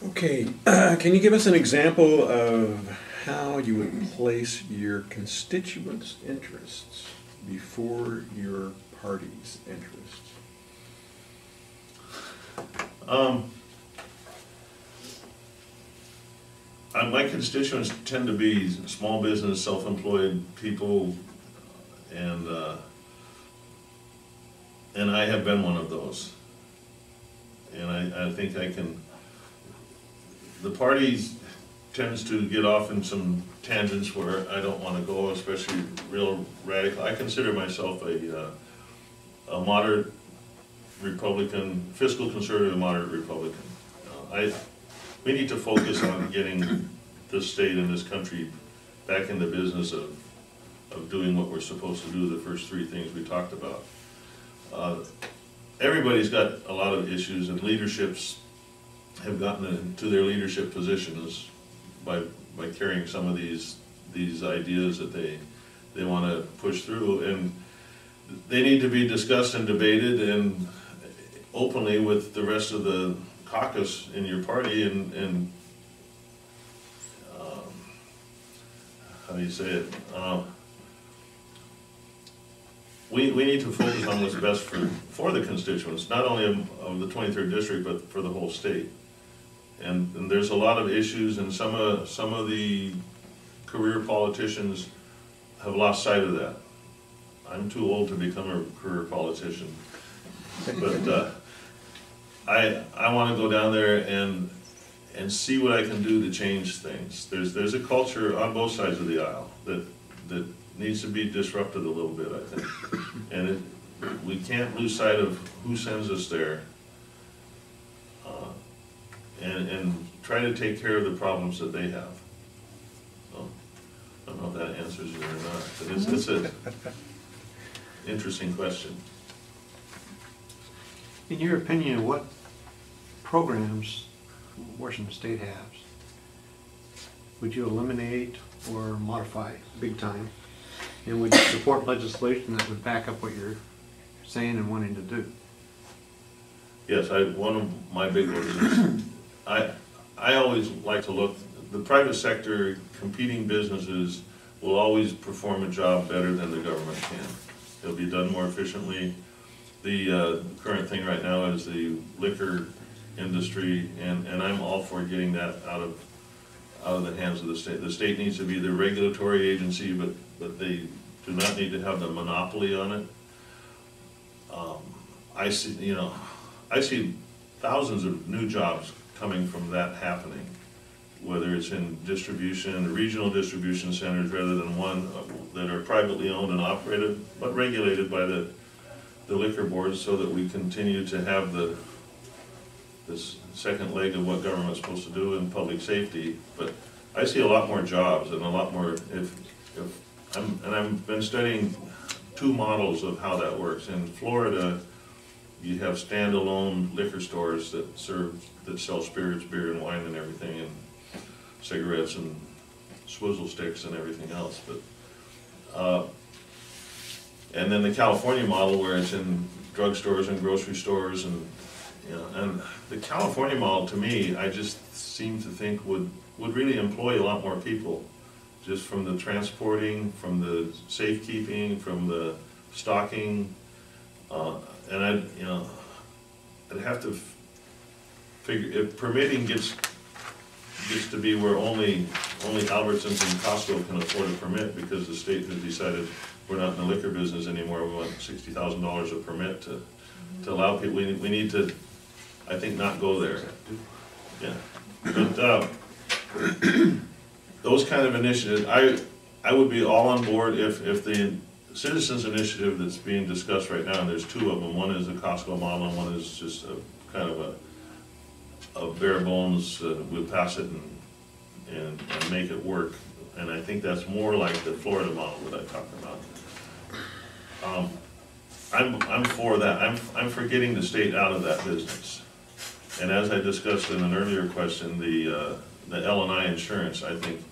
Okay, can you give us an example of how you would place your constituents' interests before your party's interests? My constituents tend to be small business, self-employed people, and I have been one of those. And I think I can. The party tends to get off in some tangents where I don't want to go, especially real radical. I consider myself a moderate Republican, fiscal conservative, moderate Republican. We need to focus on getting this state and this country back in the business of doing what we're supposed to do, the first three things we talked about. Everybody's got a lot of issues, and leaderships have gotten into their leadership positions by carrying some of these ideas that they want to push through, and they need to be discussed and debated and openly with the rest of the caucus in your party, and how do you say it? We need to focus on what's best for the constituents, not only of the 23rd district, but for the whole state. And there's a lot of issues, and some of the career politicians have lost sight of that. I'm too old to become a career politician, but I want to go down there and see what I can do to change things. There's a culture on both sides of the aisle that needs to be disrupted a little bit, I think. And we can't lose sight of who sends us there, and try to take care of the problems that they have. So, I don't know if that answers it or not, but it's an interesting question. In your opinion, what programs Washington State has would you eliminate or modify big time? And would you support legislation that would back up what you're saying and wanting to do? Yes, one of my big ones is, I always like to look, the private sector, competing businesses will always perform a job better than the government can. It'll be done more efficiently. The current thing right now is the liquor industry, and I'm all for getting that out of the hands of the state. The state needs to be the regulatory agency, but they do not need to have the monopoly on it. I see thousands of new jobs coming from that happening, whether it's in distribution, regional distribution centers, rather than one that are privately owned and operated, but regulated by the liquor boards, so that we continue to have this second leg of what government's supposed to do in public safety. But I see a lot more jobs and a lot more, I've been studying two models of how that works. In Florida, you have standalone liquor stores that sell spirits, beer and wine and everything, and cigarettes and swizzle sticks and everything else. But and then the California model, where it's in drugstores and grocery stores, and and the California model, to me, I just seem to think would really employ a lot more people, just from the transporting, from the safekeeping, from the stocking, and I'd have to figure, if permitting gets to be where only Albertsons and Costco can afford a permit, because the state has decided we're not in the liquor business anymore. We want $60,000 a permit to allow people. We need to, I think, not go there. Yeah, but those kind of initiatives, I would be all on board if the citizens initiative that's being discussed right now, and there's two of them. One is the Costco model, and one is just a kind of a bare bones. We'll pass it and make it work. And I think that's more like the Florida model that I talked about. I'm for that. I'm for getting the state out of that business. And as I discussed in an earlier question, the L&I insurance, I think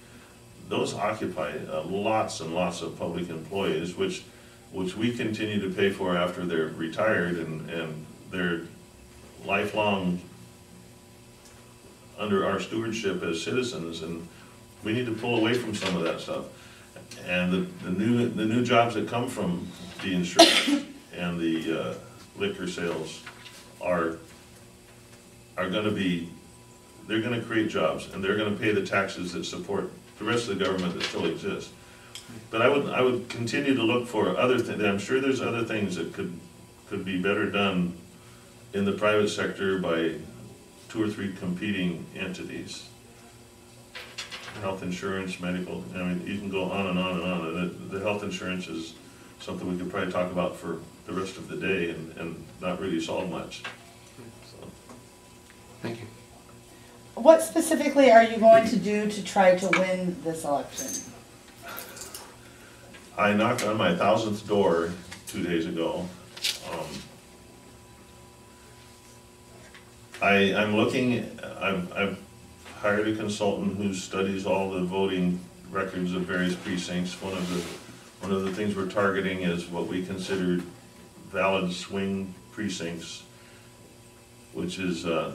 those occupy lots and lots of public employees, which we continue to pay for after they're retired, and their lifelong under our stewardship as citizens, and we need to pull away from some of that stuff. And the new jobs that come from the insurance and the liquor sales are gonna be, they're gonna create jobs, and they're gonna pay the taxes that support the rest of the government that still exists. But I would continue to look for other things. I'm sure there's other things that could be better done in the private sector by 2 or 3 competing entities. Health insurance, medical, I mean, you can go on and on and on. And the health insurance is something we could probably talk about for the rest of the day and not really solve much. So. Thank you. What specifically are you going to do to try to win this election? I knocked on my 1000th door 2 days ago. I'm looking, I've hired a consultant who studies all the voting records of various precincts. One of the things we're targeting is what we consider valid swing precincts, which is, so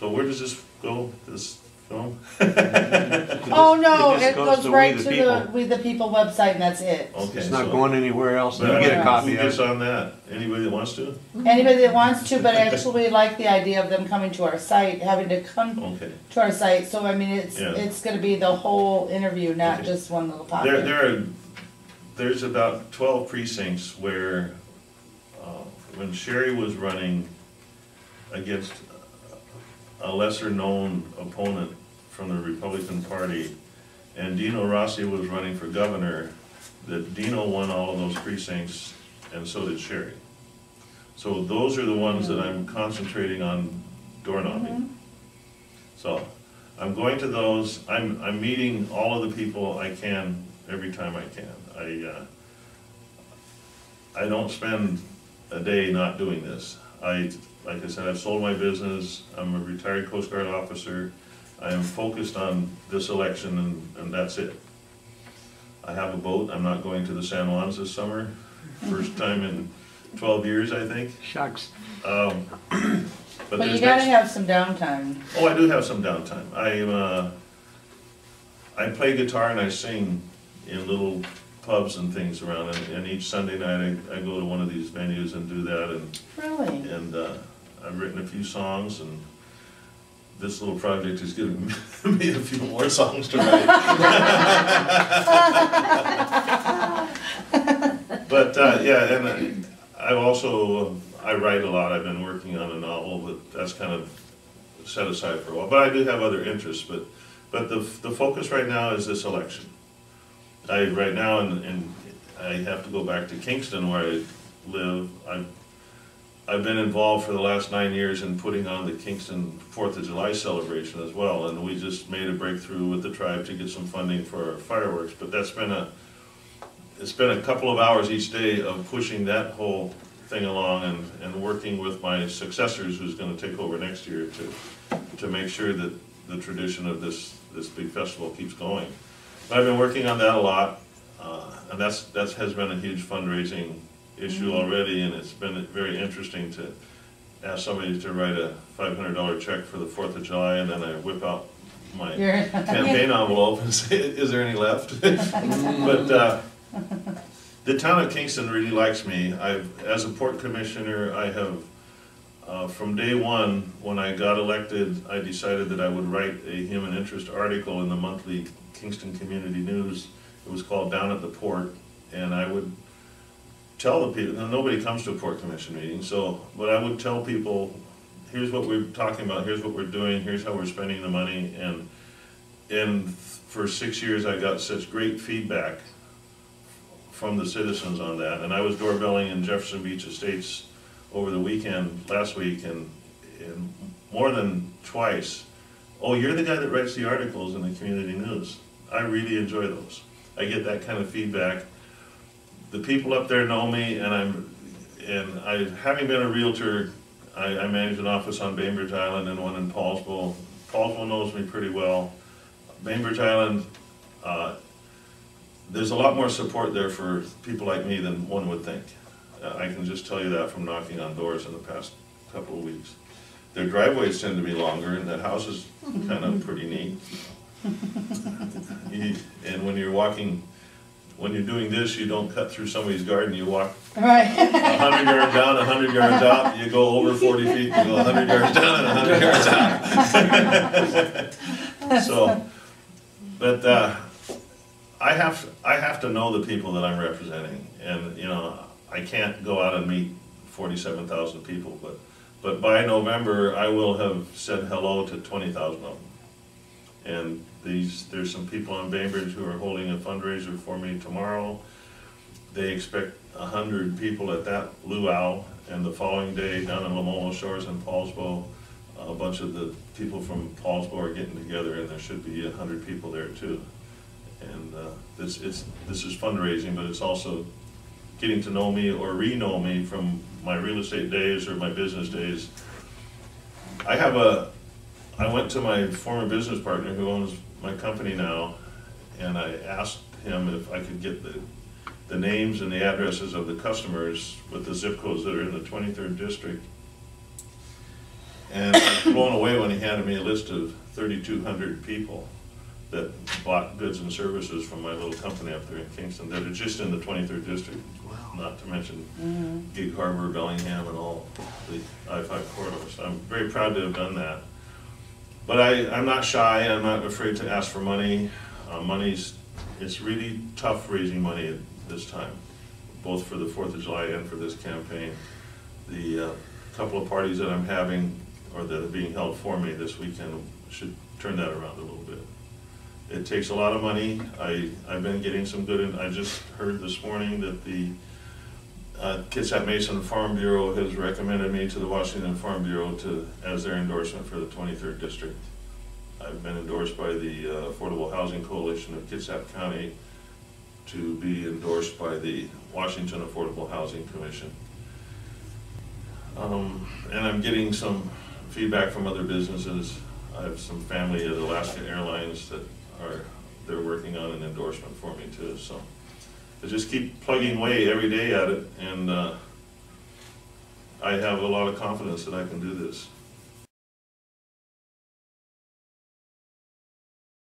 where does this go, this film? Oh, no, just it goes goes to right We to the the People. We the People website, and that's it. Okay, It's not so- going anywhere else. You But get a copy who of gets it. on that? Anybody that wants to? Anybody that wants to, but actually we like the idea of them coming to our site, having to come Okay. to our site. So, I mean, Yeah. it's gonna be the whole interview, not Okay. just one little pocket. There's about 12 precincts where, when Sherry was running against a lesser-known opponent from the Republican Party, and Dino Rossi was running for governor, that Dino won all of those precincts, and so did Sherry. So those are the ones that I'm concentrating on door knocking. So I'm going to those. I'm meeting all of the people I can every time I can. I don't spend a day not doing this. Like I said, I've sold my business. I'm a retired Coast Guard officer. I am focused on this election, and that's it. I have a boat. I'm not going to the San Juans this summer. First time in 12 years, I think. Shucks. But But there's you gotta next- have some downtime. Oh, I do have some downtime. I play guitar and I sing in little pubs and things around, and each Sunday night I go to one of these venues and do that, Really? and I've written a few songs, and this little project is giving me a few more songs to write. But yeah, and I've also, I write a lot. I've been working on a novel, but that's kind of set aside for a while. But I do have other interests, but the focus right now is this election. Right now, and I have to go back to Kingston where I live. I've been involved for the last 9 years in putting on the Kingston 4th of July celebration as well, and we just made a breakthrough with the tribe to get some funding for our fireworks. But it's been a couple of hours each day of pushing that whole thing along and working with my successors, who's going to take over next year, to make sure that the tradition of this big festival keeps going. But I've been working on that a lot, and that has been a huge fundraising issue already, and it's been very interesting to ask somebody to write a $500 check for the 4th of July, and then I whip out my campaign envelope and say, is there any left? But the town of Kingston really likes me. As a port commissioner, I have, from day one, when I got elected, I decided that I would write a human interest article in the monthly Kingston Community News. It was called Down at the Port, and I would tell the people, and nobody comes to a port commission meeting, but I would tell people, here's what we're talking about, here's what we're doing, here's how we're spending the money, and for 6 years I got such great feedback from the citizens on that. And I was doorbelling in Jefferson Beach Estates over the weekend, last week, and more than twice, oh, you're the guy that writes the articles in the community news. I really enjoy those. I get that kind of feedback. The people up there know me, and having been a realtor, I manage an office on Bainbridge Island and one in Paulsville. Paulsville knows me pretty well. Bainbridge Island, there's a lot more support there for people like me than one would think. I can just tell you that from knocking on doors in the past couple of weeks. their driveways tend to be longer, and that house is kind of pretty neat. And when you're walking, when you're doing this, you don't cut through somebody's garden, you walk Right. 100 yards down, 100 yards out, you go over 40 feet, you go 100 yards down and 100 yards out. So, but I have to know the people that I'm representing, and you know, I can't go out and meet 47,000 people, but by November I will have said hello to 20,000 of them. And there's some people in Bainbridge who are holding a fundraiser for me tomorrow. They expect 100 people at that luau, and the following day down in Lamola Shores and Paulsbo, a bunch of the people from Paulsbo are getting together, and there should be 100 people there too. And this is fundraising, but it's also getting to know me or re-know me from my real estate days or my business days. I went to my former business partner who owns my company now, and I asked him if I could get the names and the addresses of the customers with the zip codes that are in the 23rd district. And I was blown away when he handed me a list of 3,200 people that bought goods and services from my little company up there in Kingston that are just in the 23rd district. Wow. Not to mention Gig Harbor, Bellingham, and all the I-5 corridors. I'm very proud to have done that. But I'm not shy, I'm not afraid to ask for money. It's really tough raising money at this time, both for the 4th of July and for this campaign. The couple of parties that I'm having, or that are being held for me this weekend, should turn that around a little bit. It takes a lot of money. I've been getting some good, I just heard this morning that the Kitsap Mason Farm Bureau has recommended me to the Washington Farm Bureau as their endorsement for the 23rd district. I've been endorsed by the Affordable Housing Coalition of Kitsap County to be endorsed by the Washington Affordable Housing Commission. And I'm getting some feedback from other businesses. I have some family at Alaska Airlines that they're working on an endorsement for me too. So I just keep plugging away every day at it, and I have a lot of confidence that I can do this.